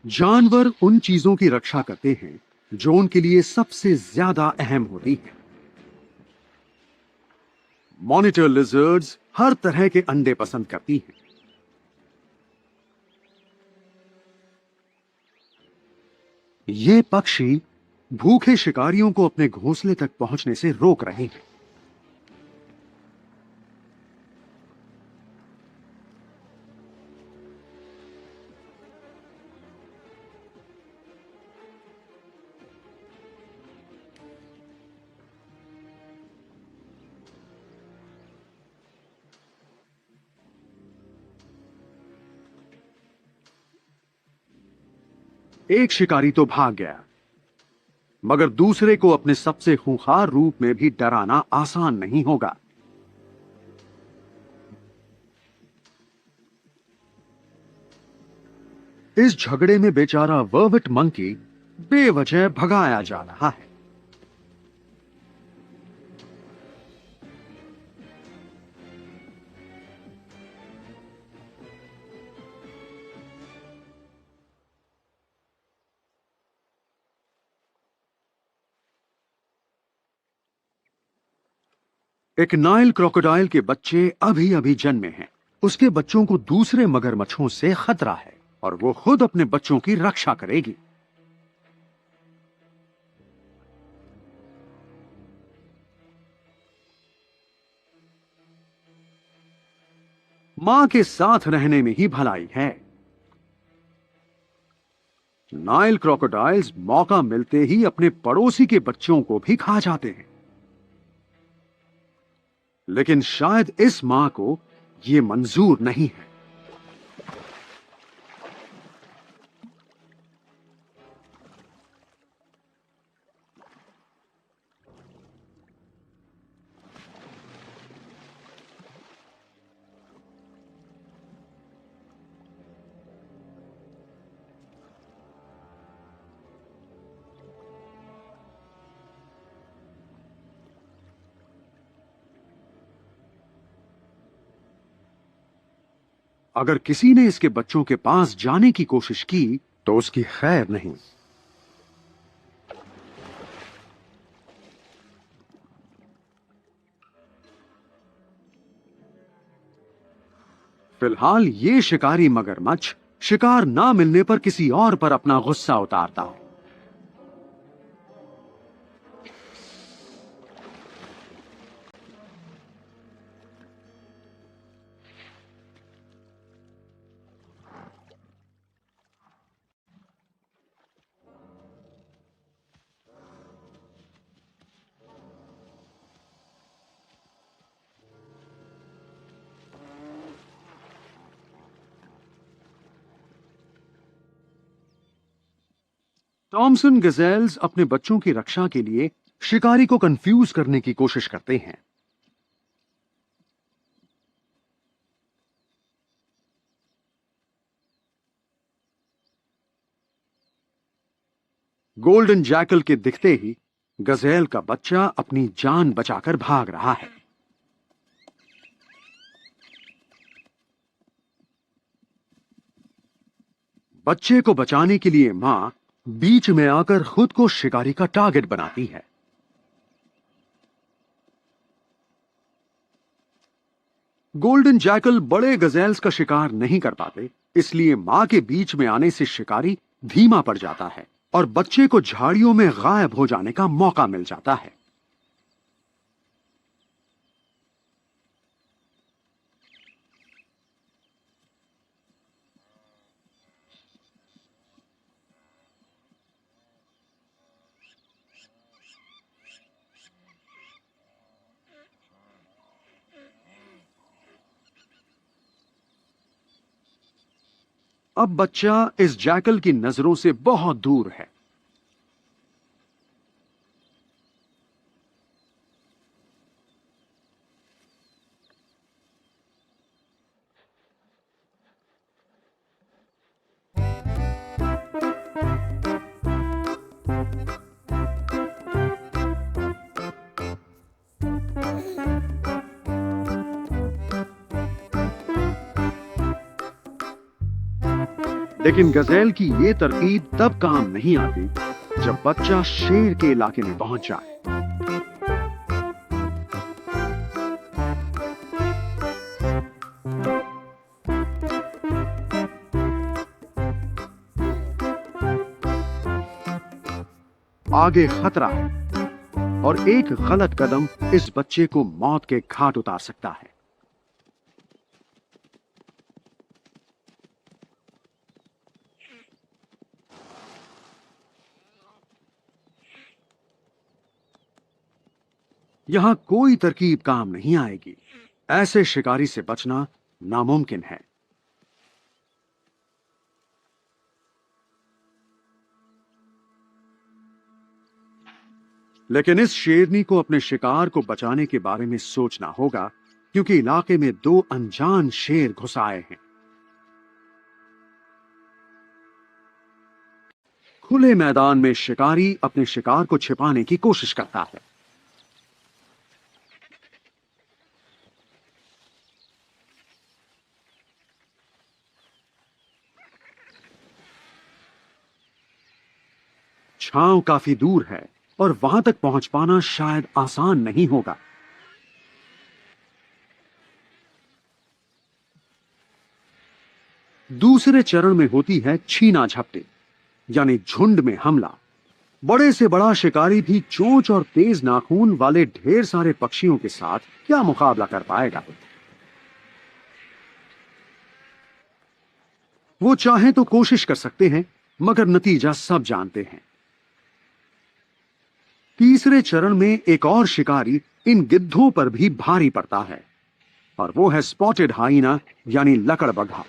जानवर उन चीजों की रक्षा करते हैं जो उनके लिए सबसे ज्यादा अहम होती है। मॉनिटर लिजर्ड्स हर तरह के अंडे पसंद करती हैं। ये पक्षी भूखे शिकारियों को अपने घोंसले तक पहुंचने से रोक रहे हैं। एक शिकारी तो भाग गया, मगर दूसरे को अपने सबसे खूंखार रूप में भी डराना आसान नहीं होगा। इस झगड़े में बेचारा वर्विट मंकी बेवजह भगाया जा रहा है। एक नाइल क्रोकोडाइल के बच्चे अभी अभी जन्मे हैं। उसके बच्चों को दूसरे मगरमच्छों से खतरा है और वो खुद अपने बच्चों की रक्षा करेगी। मां के साथ रहने में ही भलाई है। नाइल क्रोकोडाइल्स मौका मिलते ही अपने पड़ोसी के बच्चों को भी खा जाते हैं, लेकिन शायद इस मां को यह मंजूर नहीं है। अगर किसी ने इसके बच्चों के पास जाने की कोशिश की तो उसकी खैर नहीं। फिलहाल ये शिकारी मगरमच्छ शिकार ना मिलने पर किसी और पर अपना गुस्सा उतारता है। टॉमसन गजेल्स अपने बच्चों की रक्षा के लिए शिकारी को कंफ्यूज करने की कोशिश करते हैं। गोल्डन जैकल के दिखते ही गजेल का बच्चा अपनी जान बचाकर भाग रहा है। बच्चे को बचाने के लिए मां बीच में आकर खुद को शिकारी का टारगेट बनाती है। गोल्डन जैकल बड़े गजेल्स का शिकार नहीं कर पाते, इसलिए मां के बीच में आने से शिकारी धीमा पड़ जाता है और बच्चे को झाड़ियों में गायब हो जाने का मौका मिल जाता है। अब बच्चा इस जैकल की नजरों से बहुत दूर है। लेकिन गजेल की ये तरकीब तब काम नहीं आती जब बच्चा शेर के इलाके में पहुंच जाए। आगे खतरा है और एक गलत कदम इस बच्चे को मौत के घाट उतार सकता है। यहां कोई तरकीब काम नहीं आएगी। ऐसे शिकारी से बचना नामुमकिन है। लेकिन इस शेरनी को अपने शिकार को बचाने के बारे में सोचना होगा, क्योंकि इलाके में दो अनजान शेर घुस आए हैं। खुले मैदान में शिकारी अपने शिकार को छिपाने की कोशिश करता है। छांव काफी दूर है और वहां तक पहुंच पाना शायद आसान नहीं होगा। दूसरे चरण में होती है छीना झपटी, यानी झुंड में हमला। बड़े से बड़ा शिकारी भी चोंच और तेज नाखून वाले ढेर सारे पक्षियों के साथ क्या मुकाबला कर पाएगा। वो चाहे तो कोशिश कर सकते हैं, मगर नतीजा सब जानते हैं। तीसरे चरण में एक और शिकारी इन गिद्धों पर भी भारी पड़ता है, और वो है स्पॉटेड हाइना, यानी लकड़बग्घा।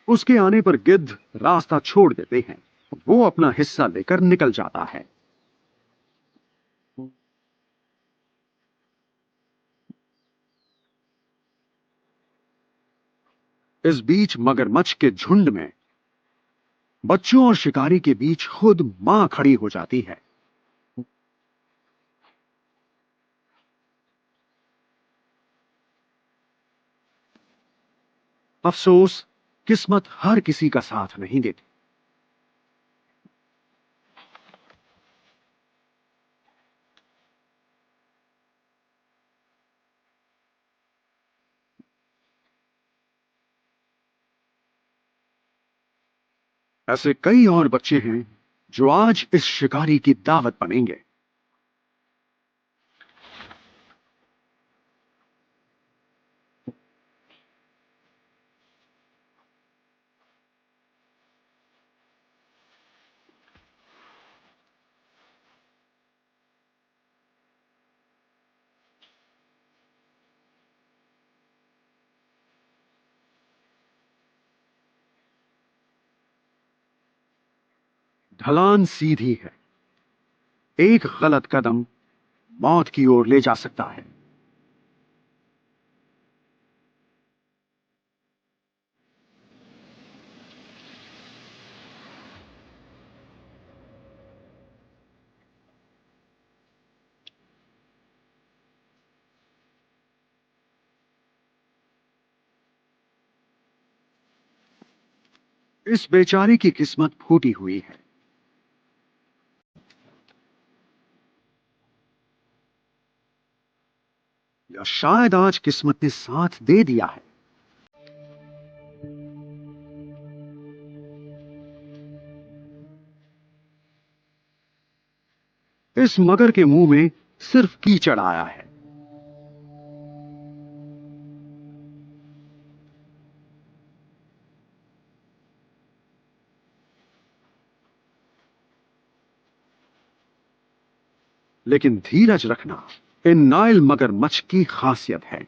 उसके आने पर गिद्ध रास्ता छोड़ देते हैं। वो अपना हिस्सा लेकर निकल जाता है। इस बीच मगरमच्छ के झुंड में बच्चों और शिकारी के बीच खुद मां खड़ी हो जाती है। अफसोस, किस्मत हर किसी का साथ नहीं देती। ऐसे कई और बच्चे हैं जो आज इस शिकारी की दावत बनेंगे। ढलान सीधी है। एक गलत कदम मौत की ओर ले जा सकता है। इस बेचारे की किस्मत फूटी हुई है। या शायद आज किस्मत ने साथ दे दिया है। इस मगर के मुंह में सिर्फ कीचड़ आया है। लेकिन धीरज रखना इन नाइल मगरमच्छ की खासियत है।